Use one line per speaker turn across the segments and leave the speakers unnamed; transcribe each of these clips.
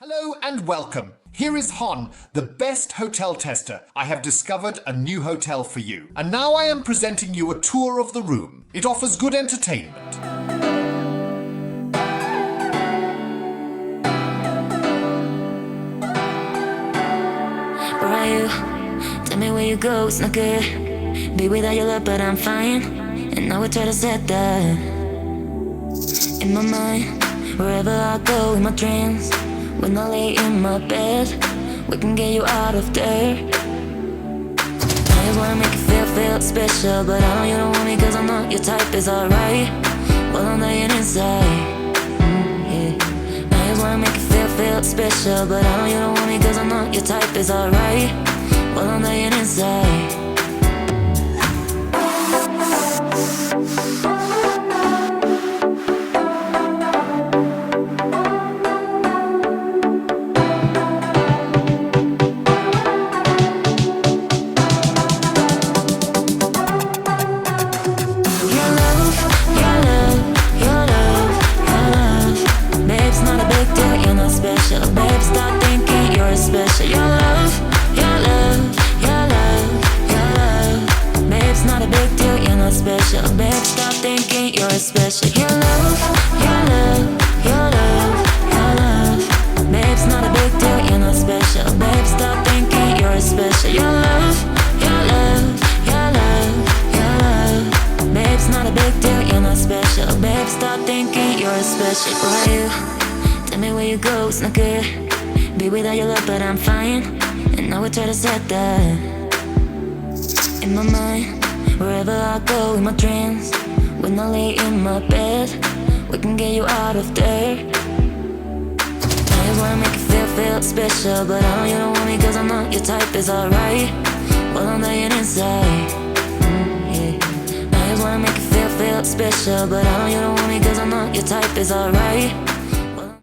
Hello and welcome. Here is Hon, the best hotel tester. I have discovered a new hotel for you. And now I am presenting you a tour of the room. It offers good entertainment.
Where are you? Tell me where you go, it's not good. Be without your love, but I'm fine. And now we try to set that in my mind. Wherever I go in my dreams, when I lay in my bed, we can get you out of there. I just wanna make you feel special, but I know you don't want me cause I'm not your type, is alright. Well, I'm dying inside, yeah. I just wanna make you feel special, but I know you don't want me cause I'm not your type, is alright. Well, I'm dying inside. Special, your love, your love, your love, your love. Babe, it's not a big deal, you're not special. Babe, stop thinking you're special. Your love, your love, your love, your love. Babe, it's not a big deal, you're not special. Babe, stop thinking you're special. Where are you? Tell me where you go, it's not good. Be without your love, but I'm fine. And now we try to set that in my mind. Wherever I go in my dreams, when I lay in my bed, we can get you out of there. I just wanna make you feel special, but I know you don't want me cause I'm not your type, is alright. Well, I'm dying inside, yeah. I just wanna make you feel special, but I know you don't want me cause I'm not your type, is alright.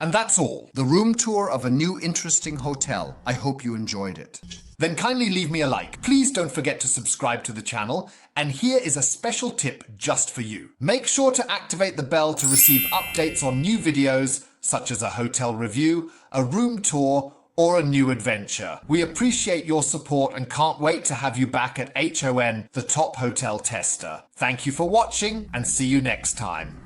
And that's all. The room tour of a new interesting hotel. I hope you enjoyed it. Then kindly leave me a like. Please don't forget to subscribe to the channel. And here is a special tip just for you. Make sure to activate the bell to receive updates on new videos, such as a hotel review, a room tour, or a new adventure. We appreciate your support and can't wait to have you back at HON, the top hotel tester. Thank you for watching and see you next time.